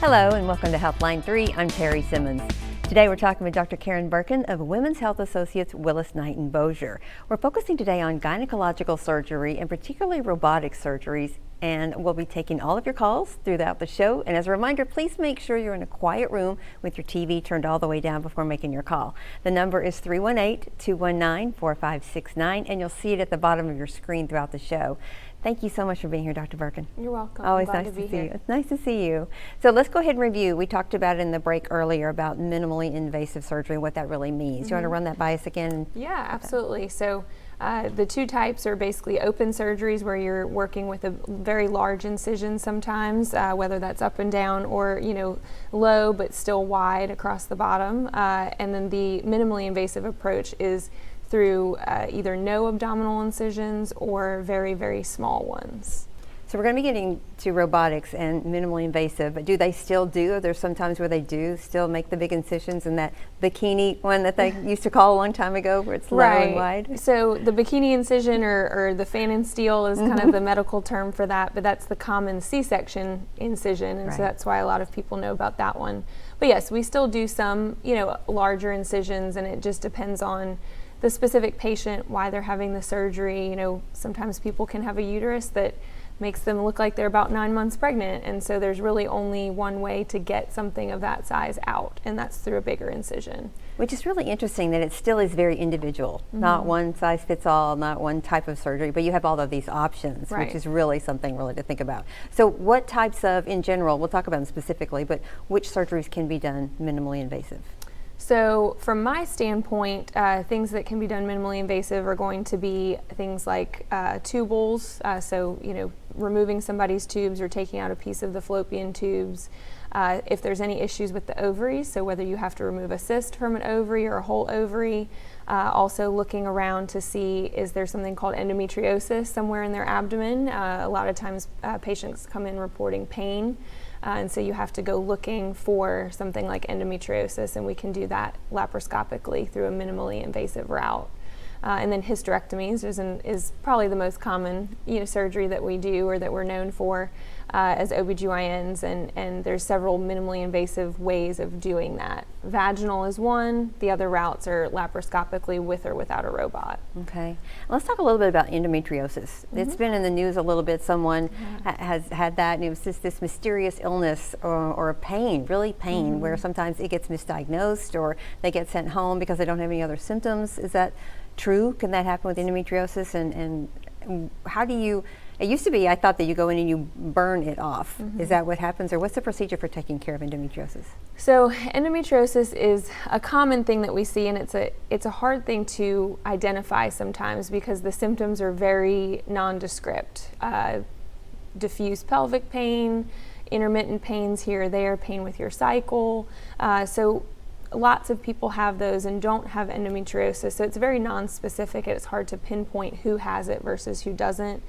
Hello and welcome to Healthline 3. I'm Terry Simmons. Today we're talking with Dr. Karen Berken of Women's Health Associates Willis Knighton Bossier. We're focusing today on gynecological surgery and particularly robotic surgeries, and we'll be taking all of your calls throughout the show. And as a reminder, please make sure you're in a quiet room with your TV turned all the way down before making your call. The number is 318-219-4569, and you'll see it at the bottom of your screen throughout the show. Thank you so much for being here, Dr. Berken. You're welcome. Always nice to see you. It's nice to see you. So let's go ahead and review. We talked about in the break earlier about minimally invasive surgery, what that really means. You want to run that by us again? Yeah, absolutely. So the two types are basically open surgeries where you're working with a very large incision sometimes, whether that's up and down or, low but still wide across the bottom. And then the minimally invasive approach is through either no abdominal incisions or very, very small ones. So we're going to be getting to robotics and minimally invasive, but do they still do? Are there some times where they do still make the big incisions in that bikini one that they used to call a long time ago where it's low and wide? So the bikini incision or the fan and steel is kind of the medical term for that, but that's the common C-section incision, and so that's why a lot of people know about that one. But yes, we still do some, larger incisions, and it just depends on the specific patient, why they're having the surgery. Sometimes people can have a uterus that makes them look like they're about 9 months pregnant, and so there's really only one way to get something of that size out, and that's through a bigger incision. Which is really interesting that it still is very individual, not one size fits all, not one type of surgery, but you have all of these options, which is really something really to think about. So what types of, in general, we'll talk about them specifically, but which surgeries can be done minimally invasive? So from my standpoint, things that can be done minimally invasive are going to be things like tubules, removing somebody's tubes or taking out a piece of the fallopian tubes. If there's any issues with the ovaries, so whether you have to remove a cyst from an ovary or a whole ovary, also looking around to see is there something called endometriosis somewhere in their abdomen. A lot of times patients come in reporting pain. And so you have to go looking for something like endometriosis, and we can do that laparoscopically through a minimally invasive route. And then hysterectomies is probably the most common surgery that we do or that we're known for as OBGYNs, and there's several minimally invasive ways of doing that. Vaginal is one, the other routes are laparoscopically with or without a robot. Okay, let's talk a little bit about endometriosis. It's been in the news a little bit. Someone has had that, and it was just this mysterious illness or a pain, really pain, where sometimes it gets misdiagnosed or they get sent home because they don't have any other symptoms. Is that true? Can that happen with endometriosis? And how do you, it used to be, I thought that you go in and you burn it off. Is that what happens, or what's the procedure for taking care of endometriosis? So endometriosis is a common thing that we see, and it's a hard thing to identify sometimes because the symptoms are very nondescript. Diffuse pelvic pain, intermittent pains here or there, pain with your cycle. So lots of people have those and don't have endometriosis, so it's very non-specific. It's hard to pinpoint who has it versus who doesn't.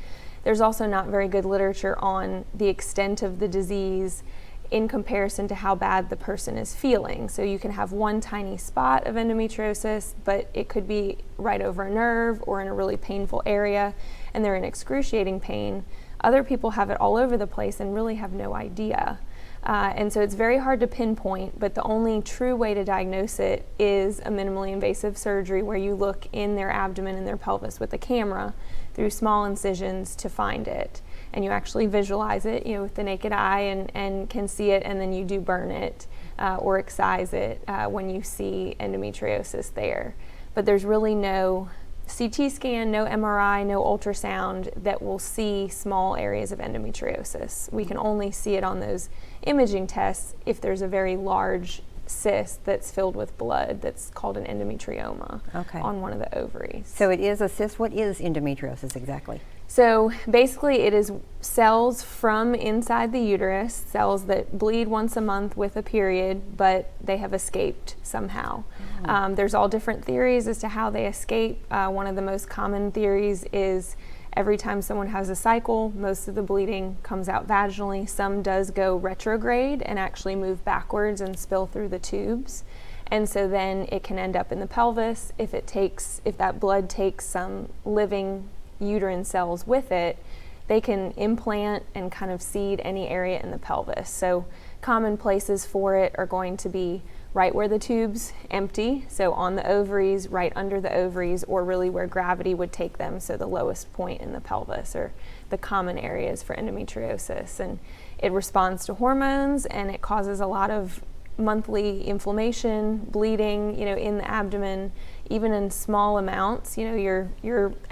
There's also not very good literature on the extent of the disease in comparison to how bad the person is feeling. So you can have one tiny spot of endometriosis, but it could be right over a nerve or in a really painful area, and they're in excruciating pain. Other people have it all over the place and really have no idea. And so it's very hard to pinpoint, but the only true way to diagnose it is a minimally invasive surgery where you look in their abdomen and their pelvis with a camera through small incisions to find it. And you actually visualize it, with the naked eye and can see it, and then you do burn it or excise it when you see endometriosis there. But there's really no CT scan, no MRI, no ultrasound that will see small areas of endometriosis. We can only see it on those imaging tests if there's a very large cyst that's filled with blood that's called an endometrioma on one of the ovaries. So it is a cyst. What is endometriosis exactly? So basically it is cells from inside the uterus, cells that bleed once a month with a period, but they have escaped somehow. There's all different theories as to how they escape. One of the most common theories is every time someone has a cycle, most of the bleeding comes out vaginally. Some does go retrograde and actually move backwards and spill through the tubes. And so then it can end up in the pelvis. If that blood takes some living uterine cells with it, they can implant and kind of seed any area in the pelvis. So common places for it are going to be right where the tube's empty, so on the ovaries, right under the ovaries, or really where gravity would take them, so the lowest point in the pelvis, or the common areas for endometriosis. And it responds to hormones, and it causes a lot of monthly inflammation, bleeding, in the abdomen, even in small amounts. Your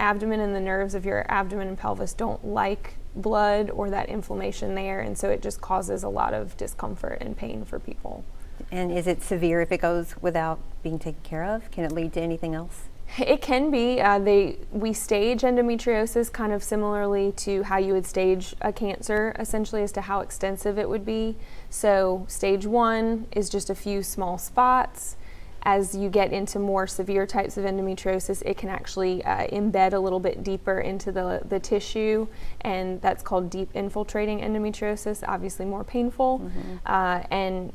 abdomen and the nerves of your abdomen and pelvis don't like blood or that inflammation there, and so it just causes a lot of discomfort and pain for people. And is it severe if it goes without being taken care of? Can it lead to anything else? It can be. We stage endometriosis kind of similarly to how you would stage a cancer, essentially as to how extensive it would be. So stage 1 is just a few small spots. As you get into more severe types of endometriosis, it can actually embed a little bit deeper into the tissue, and that's called deep infiltrating endometriosis, obviously more painful. And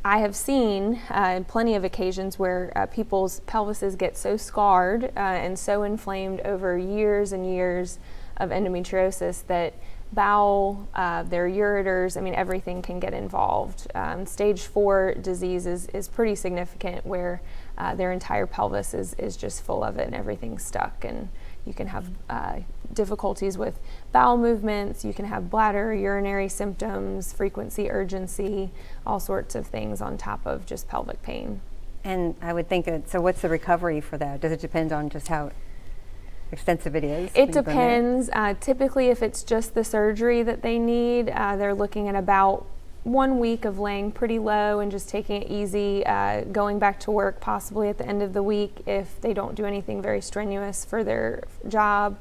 I have seen plenty of occasions where people's pelvises get so scarred and so inflamed over years and years of endometriosis that bowel, their ureters, everything can get involved. Stage 4 disease is pretty significant, where their entire pelvis is just full of it and everything's stuck, and you can have difficulties with bowel movements, you can have bladder, urinary symptoms, frequency, urgency, all sorts of things on top of just pelvic pain. And I would think, so what's the recovery for that? Does it depend on just how extensive it is? It depends. Typically, if it's just the surgery that they need, they're looking at about 1 week of laying pretty low and just taking it easy, going back to work possibly at the end of the week if they don't do anything very strenuous for their job.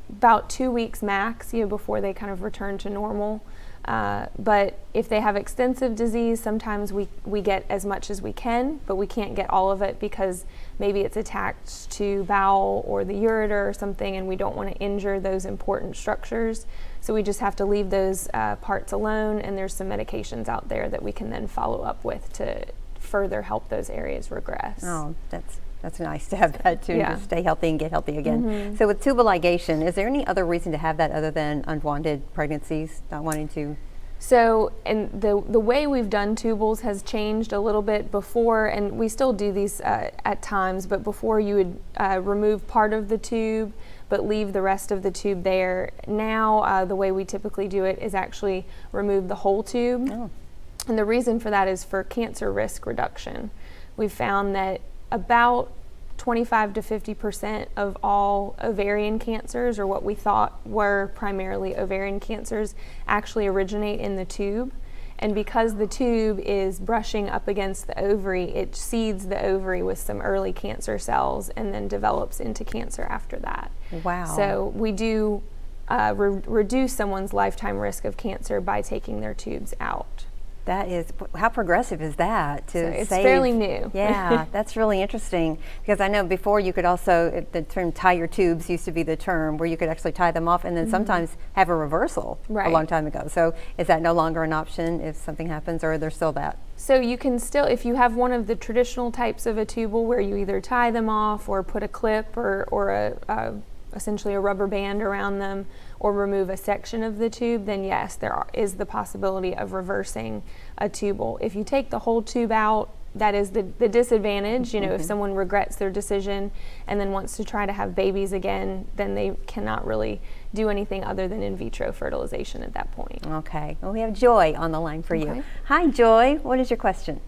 About 2 weeks max, before they kind of return to normal. But if they have extensive disease, sometimes we get as much as we can, but we can't get all of it because maybe it's attached to bowel or the ureter or something, and we don't want to injure those important structures. So we just have to leave those parts alone, and there's some medications out there that we can then follow up with to further help those areas regress. Oh, that's nice to have that too, Yeah. to stay healthy and get healthy again. So with tubal ligation, is there any other reason to have that other than unwanted pregnancies, not wanting to? So, and the way we've done tubals has changed a little bit. Before, and we still do these at times, but before you would remove part of the tube but leave the rest of the tube there. Now the way we typically do it is actually remove the whole tube. Oh. And the reason for that is for cancer risk reduction. We've found that about 25 to 50% of all ovarian cancers, or what we thought were primarily ovarian cancers, actually originate in the tube. And because the tube is brushing up against the ovary, it seeds the ovary with some early cancer cells and then develops into cancer after that. Wow. So we do reduce someone's lifetime risk of cancer by taking their tubes out. That is, how progressive is that to It's save? fairly new. Yeah, that's really interesting, because I know before you could also, the term tie your tubes used to be the term where you could actually tie them off and then sometimes have a reversal a long time ago. So is that no longer an option if something happens, or there's still that? So you can still, if you have one of the traditional types of a tubal where you either tie them off or put a clip or essentially a rubber band around them, or remove a section of the tube, then yes, there is the possibility of reversing a tubal. If you take the whole tube out, that is the disadvantage. If someone regrets their decision and then wants to try to have babies again, then they cannot really do anything other than in vitro fertilization at that point. Okay. Well, we have Joy on the line for Okay. you. Hi, Joy. What is your question?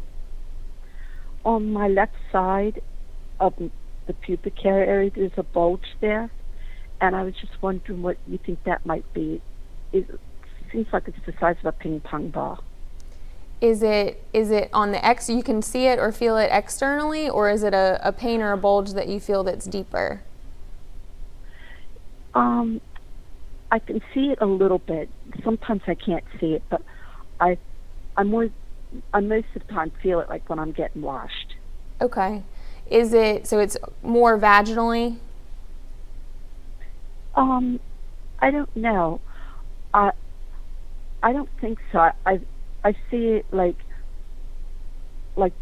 On my left side of the pubic hair area, there's a bulge there, and I was just wondering what you think that might be. It seems like it's the size of a ping pong ball. Is it on the you can see it or feel it externally, or is it a pain or a bulge that you feel that's deeper? I can see it a little bit. Sometimes I can't see it, but I most of the time feel it like when I'm getting washed. Okay. Is it, so it's more vaginally? I don't know. I don't think so. I see it like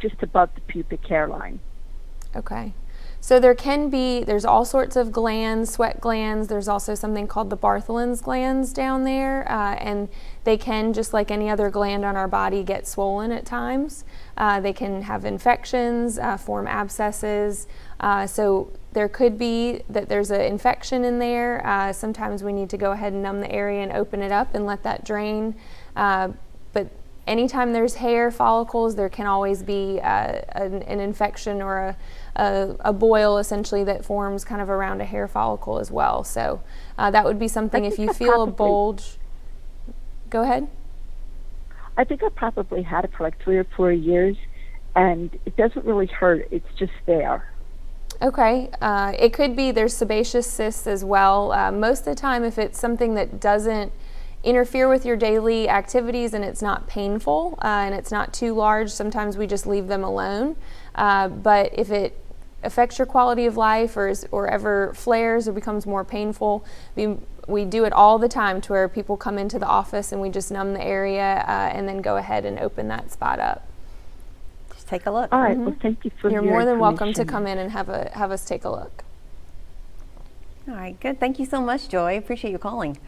just above the pubic hairline. Okay. So there's all sorts of glands, sweat glands. There's also something called the Bartholin's glands down there, and they can, just like any other gland on our body, get swollen at times. They can have infections, form abscesses. So there could be that there's an infection in there. Sometimes we need to go ahead and numb the area and open it up and let that drain. But anytime there's hair follicles, there can always be an infection or a boil, essentially, that forms kind of around a hair follicle as well. So that would be something. If you feel a bulge, go ahead. I think I probably had it for like 3 or 4 years, and it doesn't really hurt. It's just there. Okay, it could be there's sebaceous cysts as well. Most of the time, if it's something that doesn't interfere with your daily activities and it's not painful and it's not too large, sometimes we just leave them alone. But if it affects your quality of life or ever flares or becomes more painful, we do it all the time, to where people come into the office and we just numb the area and then go ahead and open that spot up. Just take a look. All right. Well, thank you for You're your more than welcome to information. come in and have us take a look. All right, good. Thank you so much, Joy. Appreciate you calling.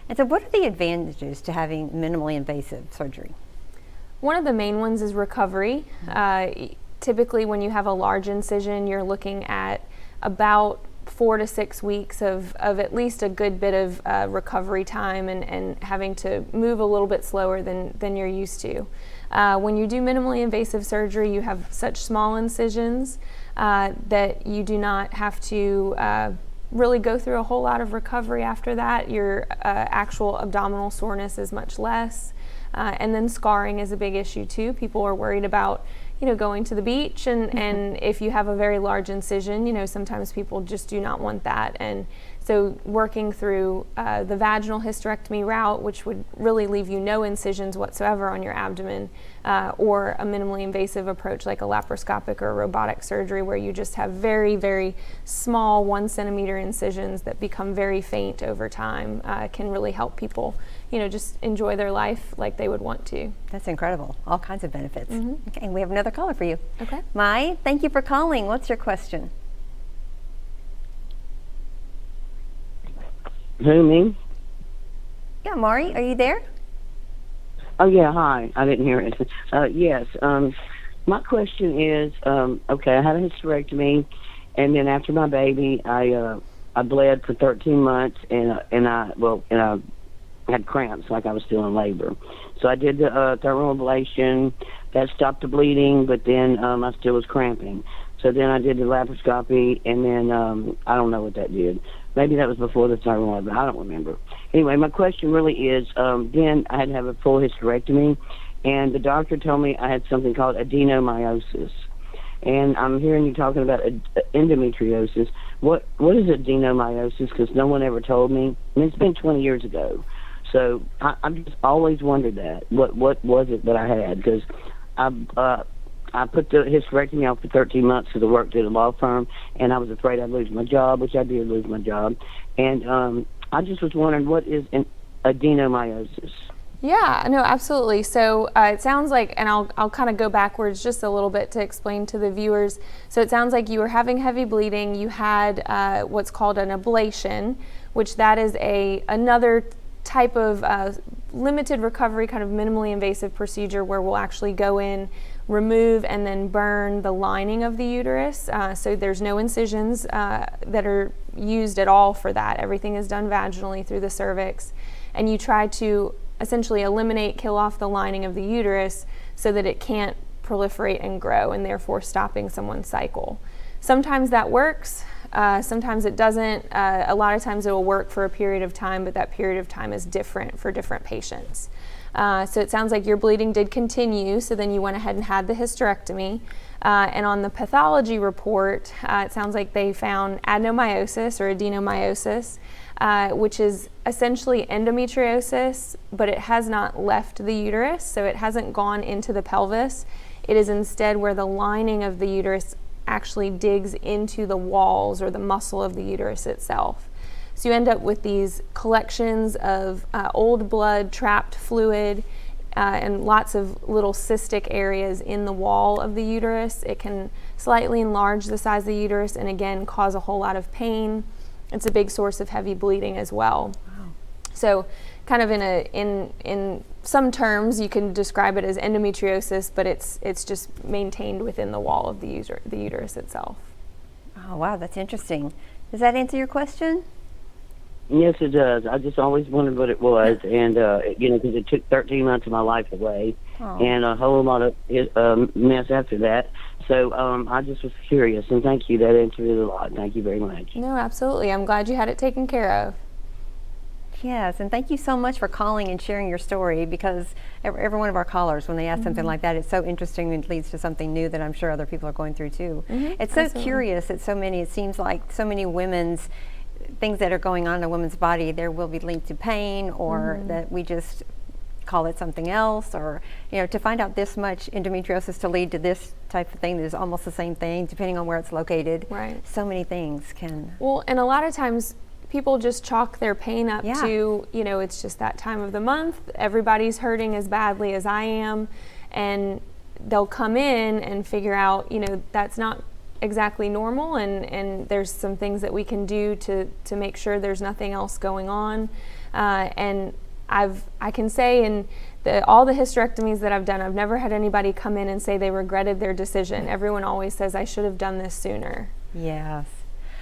And so what are the advantages to having minimally invasive surgery? One of the main ones is recovery. Typically, when you have a large incision, you're looking at about 4 to 6 weeks of at least a good bit of recovery time and having to move a little bit slower than you're used to. When you do minimally invasive surgery, you have such small incisions that you do not have to really go through a whole lot of recovery after that. Your actual abdominal soreness is much less. And then scarring is a big issue too. People are worried about, going to the beach, and if you have a very large incision, sometimes people just do not want that. And so working through the vaginal hysterectomy route, which would really leave you no incisions whatsoever on your abdomen, or a minimally invasive approach like a laparoscopic or robotic surgery, where you just have very, very small 1 centimeter incisions that become very faint over time, can really help people, just enjoy their life like they would want to. That's incredible. All kinds of benefits. Okay, and we have another caller for you. Okay. Mai, thank you for calling. What's your question? Who, me? Yeah, Mari, are you there? Oh, yeah, hi. I didn't hear it. Yes. My question is, okay, I had a hysterectomy, and then after my baby, I bled for 13 months, and I had cramps like I was still in labor. So I did the thermal ablation. That stopped the bleeding, but then I still was cramping. So then I did the laparoscopy, and then I don't know what that did. Maybe that was before the thyroid, but I don't remember. Anyway, my question really is, then I had to have a full hysterectomy, and the doctor told me I had something called adenomyosis. And I'm hearing you talking about endometriosis. What is adenomyosis? Because no one ever told me. I mean, it's been 20 years ago. So I've just always wondered that. What was it that I had? Because I put the hysterectomy off for 13 months because I worked at a law firm, and I was afraid I'd lose my job, which I did lose my job. And I just was wondering, what is an adenomyosis? Yeah, no, absolutely. So it sounds like, and I'll kind of go backwards just a little bit to explain to the viewers. So it sounds like you were having heavy bleeding. You had what's called an ablation, which that is another type of limited recovery, kind of minimally invasive procedure where we'll actually go in, remove, and then burn the lining of the uterus. So there's no incisions that are used at all for that. Everything is done vaginally through the cervix. And you try to essentially kill off the lining of the uterus so that it can't proliferate and grow, and therefore stopping someone's cycle. Sometimes that works, sometimes it doesn't. A lot of times it will work for a period of time, but that period of time is different for different patients. So it sounds like your bleeding did continue, so then you went ahead and had the hysterectomy. And on the pathology report, it sounds like they found adenomyosis or adenomyosis, which is essentially endometriosis, but it has not left the uterus, so it hasn't gone into the pelvis. It is instead where the lining of the uterus actually digs into the walls or the muscle of the uterus itself. So you end up with these collections of old blood, trapped fluid and lots of little cystic areas in the wall of the uterus. It can slightly enlarge the size of the uterus and again cause a whole lot of pain. It's a big source of heavy bleeding as well. Wow. So kind of in some terms you can describe it as endometriosis, but it's just maintained within the wall of the uterus itself. Oh wow, that's interesting. Does that answer your question? Yes, it does. I just always wondered what it was, and because it took 13 months of my life away, and a whole lot of mess after that. So I just was curious, and thank you. That answered it a lot. Thank you very much. No, absolutely. I'm glad you had it taken care of. Yes, and thank you so much for calling and sharing your story, because every one of our callers, when they ask something like that, it's so interesting and it leads to something new that I'm sure other people are going through too. It's so curious that it seems like so many women's things that are going on in a woman's body, there will be linked to pain, or that we just call it something else, or to find out this much endometriosis to lead to this type of thing that is almost the same thing depending on where it's located. Right. So many things can. Well, and a lot of times people just chalk their pain up to, it's just that time of the month, everybody's hurting as badly as I am, and they'll come in and figure out, that's not exactly normal, and there's some things that we can do to make sure there's nothing else going on. And I can say in all the hysterectomies that I've done, I've never had anybody come in and say they regretted their decision. Everyone always says, I should have done this sooner. Yes.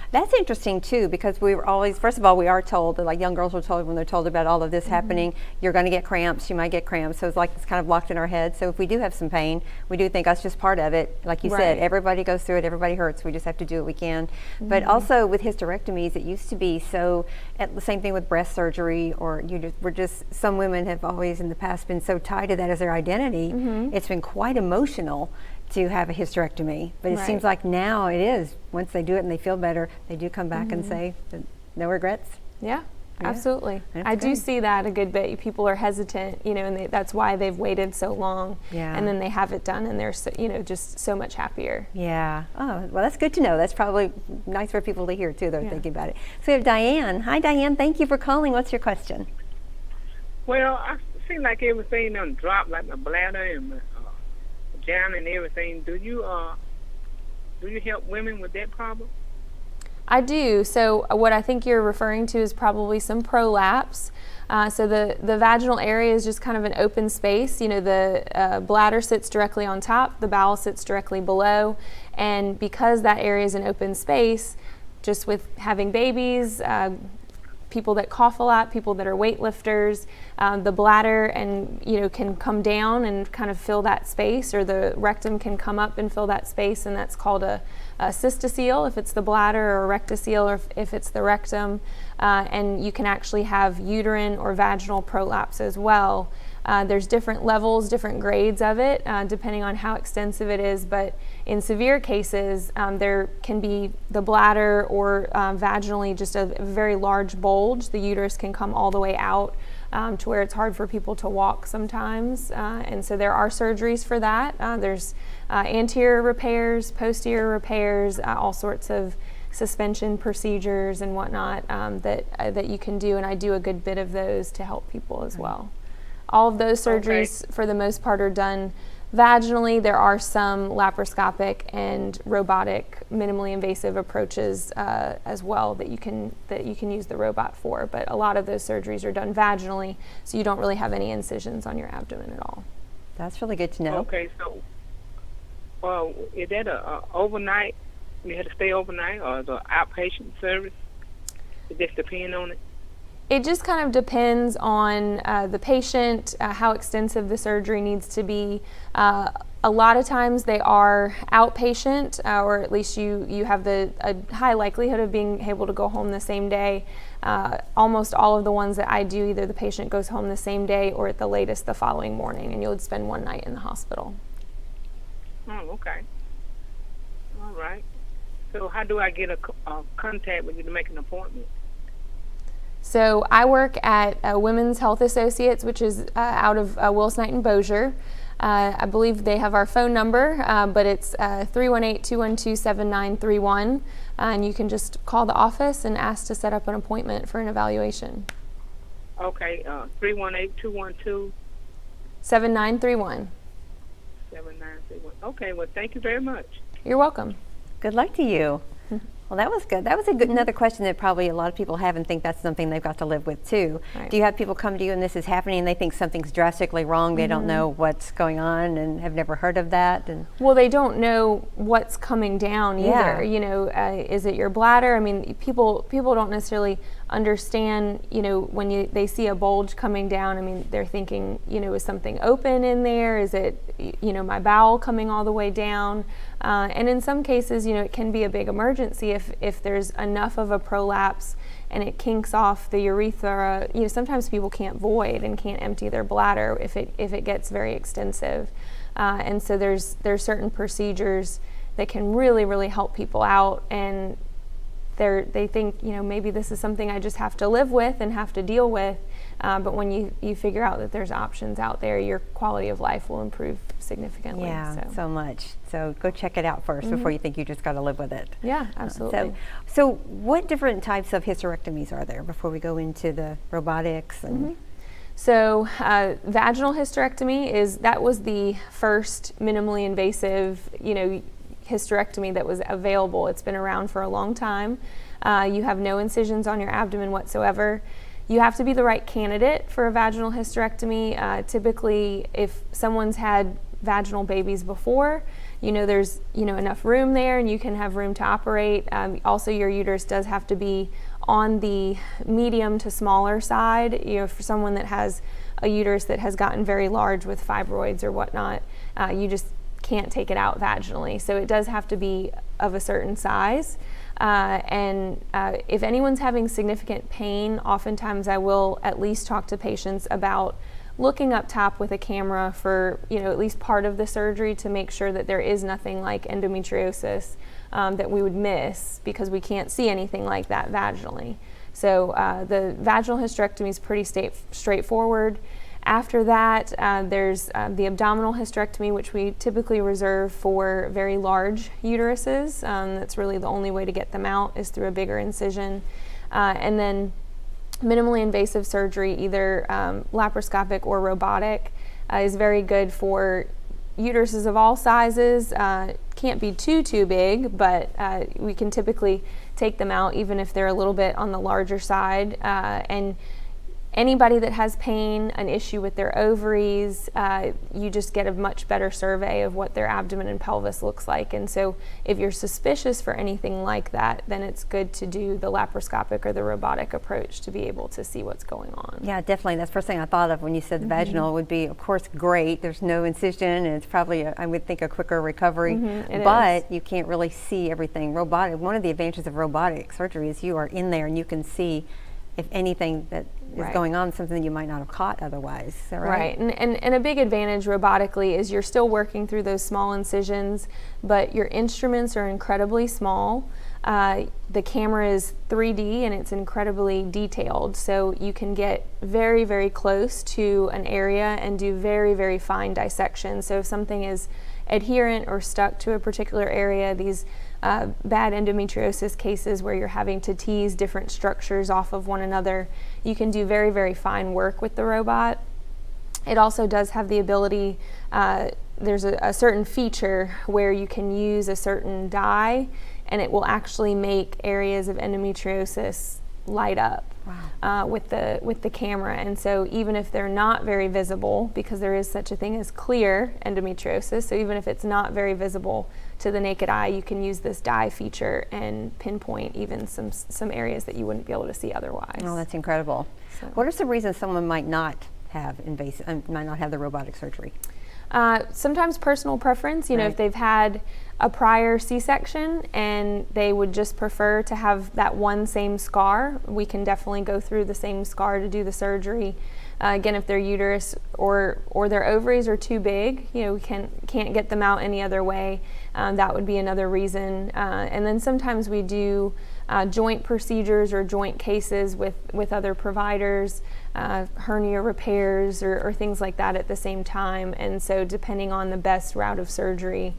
That's interesting too, because we were always, first of all, we are told, like young girls are told when they're told about all of this happening, you're going to get cramps, you might get cramps. So it's like it's kind of locked in our head. So if we do have some pain, we do think that's just part of it. Like you said, everybody goes through it, everybody hurts. We just have to do what we can. But also with hysterectomies, it used to be so, the same thing with breast surgery, or some women have always in the past been so tied to that as their identity. It's been quite emotional to have a hysterectomy, but it seems like now it is. Once they do it and they feel better, they do come back and say no regrets. Yeah, absolutely. That's I good. do see that a good bit. People are hesitant, and that's why they've waited so long. Yeah. And then they have it done, and they're so, just so much happier. Yeah. Oh, well, that's good to know. That's probably nice for people to hear too. They're thinking about it. So we have Diane. Hi, Diane. Thank you for calling. What's your question? Well, I seem like everything done dropped, like my bladder and my vagina and everything. Do you help women with that problem? I do. So what I think you're referring to is probably some prolapse. So the vaginal area is just kind of an open space. The bladder sits directly on top, the bowel sits directly below, and because that area is an open space, just with having babies, people that cough a lot, people that are weightlifters, the bladder and can come down and kind of fill that space, or the rectum can come up and fill that space, and that's called a cystocele if it's the bladder, or a rectocele or if it's the rectum. And you can actually have uterine or vaginal prolapse as well. There's different levels, different grades of it, depending on how extensive it is. But in severe cases, there can be the bladder or vaginally just a very large bulge. The uterus can come all the way out to where it's hard for people to walk sometimes. And so there are surgeries for that. There's anterior repairs, posterior repairs, all sorts of suspension procedures and whatnot that you can do. And I do a good bit of those to help people as well. All of those surgeries, for the most part, are done vaginally. There are some laparoscopic and robotic, minimally invasive approaches as well that you can use the robot for. But a lot of those surgeries are done vaginally, so you don't really have any incisions on your abdomen at all. That's really good to know. Okay, so is that a overnight? You had to stay overnight, or is it an outpatient service? It just depends on it. It just kind of depends on the patient, how extensive the surgery needs to be. A lot of times they are outpatient, or at least you have a high likelihood of being able to go home the same day. Almost all of the ones that I do, either the patient goes home the same day or at the latest the following morning, and you'll spend one night in the hospital. Oh, okay. All right. So how do I get a contact with you to make an appointment? So I work at Women's Health Associates, which is out of Willis Knighton, Bossier. I believe they have our phone number, but it's 318-212-7931, and you can just call the office and ask to set up an appointment for an evaluation. Okay, 318-212. 7931. 7931. Okay, well, thank you very much. You're welcome. Good luck to you. Well, that was good. That was a good, another question that probably a lot of people have and think that's something they've got to live with too. Right. Do you have people come to you and this is happening and they think something's drastically wrong, they don't know what's going on and have never heard of that? And Well, they don't know what's coming down either. Yeah. You know, is it your bladder? I mean, people don't necessarily understand, you know, when they see a bulge coming down, I mean, they're thinking, you know, is something open in there? Is it, you know, my bowel coming all the way down? And in some cases, you know, it can be a big emergency if there's enough of a prolapse and it kinks off the urethra. You know, sometimes people can't void and can't empty their bladder if it gets very extensive. And so there's certain procedures that can really help people out, and they think, you know, maybe this is something I just have to live with and have to deal with. But when you figure out that there's options out there, your quality of life will improve significantly. yeah, so much. So go check it out first before you think you just got to live with it. Yeah, absolutely. So what different types of hysterectomies are there before we go into the robotics? And So vaginal hysterectomy that was the first minimally invasive, you know, hysterectomy that was available. It's been around for a long time. You have no incisions on your abdomen whatsoever. You have to be the right candidate for a vaginal hysterectomy. Typically, if someone's had vaginal babies before, you know, there's, you know, enough room there and you can have room to operate. Also, your uterus does have to be on the medium to smaller side. You know, for someone that has a uterus that has gotten very large with fibroids or whatnot, you just can't take it out vaginally. So it does have to be of a certain size. And if anyone's having significant pain, oftentimes I will at least talk to patients about looking up top with a camera for, you know, at least part of the surgery to make sure that there is nothing like endometriosis that we would miss because we can't see anything like that vaginally. So the vaginal hysterectomy is pretty straightforward. After that, there's the abdominal hysterectomy, which we typically reserve for very large uteruses. That's really the only way to get them out is through a bigger incision. And then minimally invasive surgery, either laparoscopic or robotic, is very good for uteruses of all sizes. Can't be too big, but we can typically take them out even if they're a little bit on the larger side. And anybody that has pain, an issue with their ovaries, you just get a much better survey of what their abdomen and pelvis looks like. And so if you're suspicious for anything like that, then it's good to do the laparoscopic or the robotic approach to be able to see what's going on. yeah, definitely. That's the first thing I thought of when you said the vaginal would be, of course, great. There's no incision, and it's probably, I would think, a quicker recovery. But you can't really see everything. Robotic. One of the advantages of robotic surgery is you are in there and you can see if anything that is going on, something that you might not have caught otherwise. Is that right? Right, and a big advantage robotically is you're still working through those small incisions, but your instruments are incredibly small. The camera is 3D and it's incredibly detailed, so you can get very close to an area and do very fine dissection. So if something is adherent or stuck to a particular area, these bad endometriosis cases where you're having to tease different structures off of one another, you can do very fine work with the robot. It also does have the ability, there's a certain feature where you can use a certain dye and it will actually make areas of endometriosis light up. Wow. With the camera. And so even if they're not very visible, because there is such a thing as clear endometriosis, so even if it's not very visible to the naked eye, you can use this dye feature and pinpoint even some areas that you wouldn't be able to see otherwise. Oh, that's incredible. So. What are some reasons someone might not have might not have the robotic surgery? Sometimes personal preference, you know, Right. if they've had a prior C-section and they would just prefer to have that one same scar, we can definitely go through the same scar to do the surgery. Again, if their uterus or their ovaries are too big, you know, we can't get them out any other way, that would be another reason. And then sometimes we do joint procedures or joint cases with other providers, hernia repairs or things like that at the same time. And so depending on the best route of surgery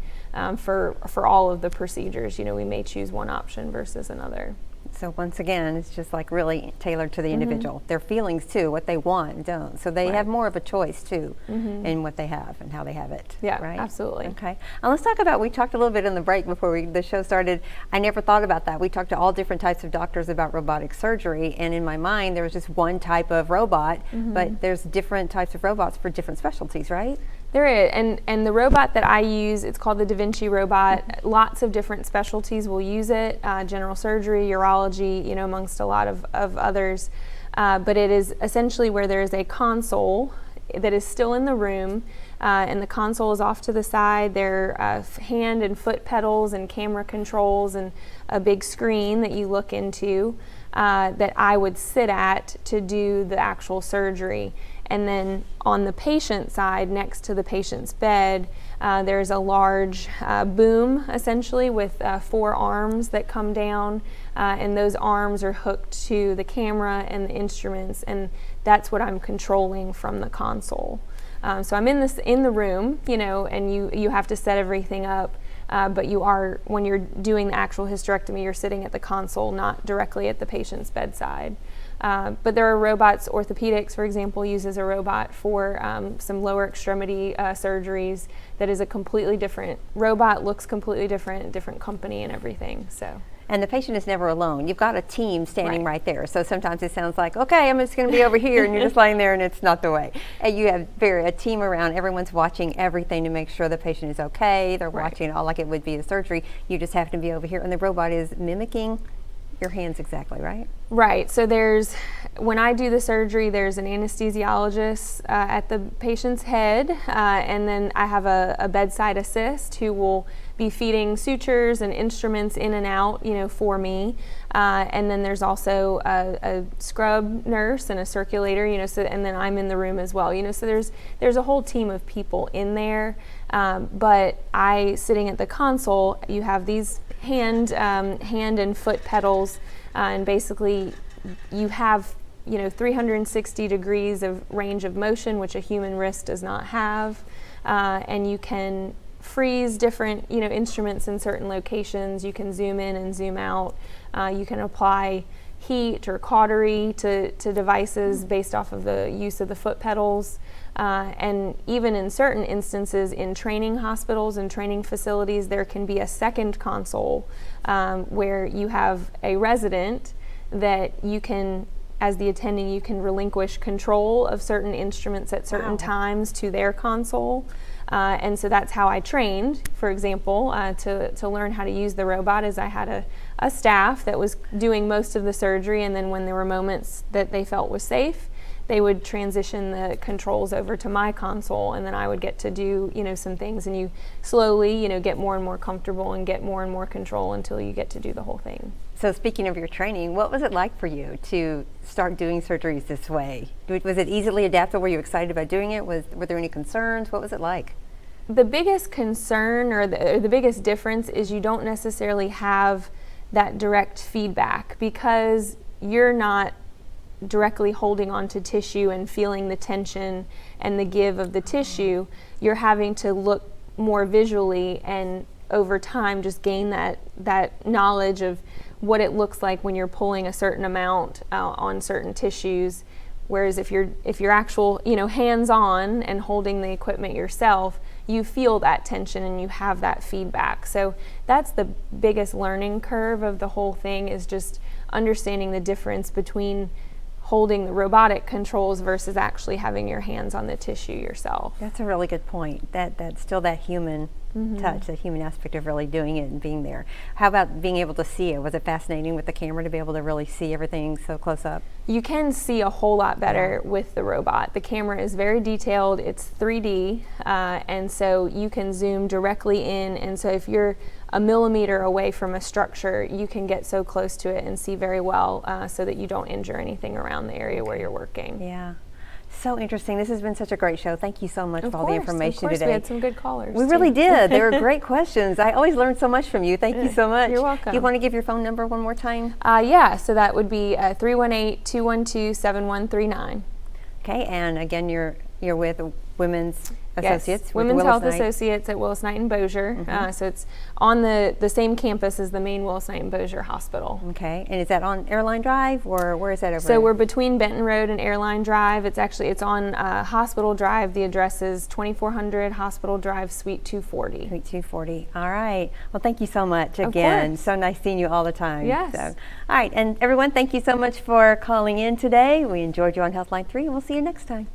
for all of the procedures, you know, we may choose one option versus another. So once again, it's just like really tailored to the individual. Their feelings too, what they want and don't. So they Right. have more of a choice too in what they have and how they have it. Yeah, right? absolutely. Okay. And let's talk about, we talked a little bit in the break before the show started. I never thought about that. We talked to all different types of doctors about robotic surgery, and in my mind there was just one type of robot, but there's different types of robots for different specialties, right? There is, and the robot that I use, it's called the Da Vinci robot. Lots of different specialties will use it, general surgery, urology, you know, amongst a lot of others. But it is essentially where there is a console that is still in the room, and the console is off to the side. There are hand and foot pedals and camera controls and a big screen that you look into that I would sit at to do the actual surgery. And then on the patient side, next to the patient's bed, there's a large boom, essentially, with 4 arms that come down, and those arms are hooked to the camera and the instruments, and that's what I'm controlling from the console. So I'm in the room, you know, and you have to set everything up, but you are, when you're doing the actual hysterectomy, you're sitting at the console, not directly at the patient's bedside. But there are robots. Orthopedics, for example, uses a robot for some lower extremity surgeries that is a completely different robot, looks completely different company and everything. So. And the patient is never alone. You've got a team standing Right. right there. So sometimes it sounds like, okay, I'm just going to be over here, and you're just lying there, and it's not the way. And you have a team around. Everyone's watching everything to make sure the patient is okay. They're Right. watching it all like it would be a surgery. You just happen to be over here, and the robot is mimicking your hands exactly, right? Right. So when I do the surgery, there's an anesthesiologist at the patient's head, and then I have a bedside assist who will be feeding sutures and instruments in and out, you know, for me. And then there's also a scrub nurse and a circulator, you know, so, and then I'm in the room as well, you know, so there's a whole team of people in there. But sitting at the console, you have these hand and foot pedals, and basically you have, you know, 360 degrees of range of motion, which a human wrist does not have, and you can freeze different, you know, instruments in certain locations. You can zoom in and zoom out. You can apply heat or cautery to devices based off of the use of the foot pedals. And even in certain instances in training hospitals and training facilities, there can be a second console where you have a resident that you can, as the attending, you can relinquish control of certain instruments at certain times to their console. And so that's how I trained, for example, to learn how to use the robot, is I had a staff that was doing most of the surgery, and then when there were moments that they felt was safe, they would transition the controls over to my console, and then I would get to do, you know, some things, and you slowly, you know, get more and more comfortable and get more and more control until you get to do the whole thing. So speaking of your training, what was it like for you to start doing surgeries this way? Was it easily adaptable? Were you excited about doing it? Were there any concerns? What was it like? The biggest concern or the biggest difference is you don't necessarily have that direct feedback, because you're not directly holding onto tissue and feeling the tension and the give of the tissue. You're having to look more visually, and over time just gain that knowledge of what it looks like when you're pulling a certain amount on certain tissues. Whereas if you're actual, you know, hands-on and holding the equipment yourself, you feel that tension and you have that feedback. So that's the biggest learning curve of the whole thing, is just understanding the difference between holding the robotic controls versus actually having your hands on the tissue yourself. That's a really good point. That's still that human touch, that human aspect of really doing it and being there. How about being able to see it? Was it fascinating with the camera to be able to really see everything so close up? You can see a whole lot better with the robot. The camera is very detailed. It's 3D, and so you can zoom directly in. And so if you're a millimeter away from a structure, you can get so close to it and see very well, so that you don't injure anything around the area where you're working. Yeah. So interesting. This has been such a great show. Thank you so much for all the information of course, today. We had some good callers. We really did. They were great questions. I always learn so much from you. Thank you so much. You're welcome. You want to give your phone number one more time? Yeah, so that would be 318-212-7139. Okay, and again, you're with Women's Associates. Yes, with Women's Willis Health Knight. Associates at Willis Knighton Bossier. So it's on the same campus as the main Willis Knighton Bossier Hospital. Okay, and is that on Airline Drive, or where is that over? So we're between Benton Road and Airline Drive. It's on Hospital Drive. The address is 2400 Hospital Drive, Suite 240. Suite 240. All right. Well, thank you so much again. course. So nice seeing you all the time. Yes. So, all right, and everyone, thank you so much for calling in today. We enjoyed you on Healthline 3, and we'll see you next time.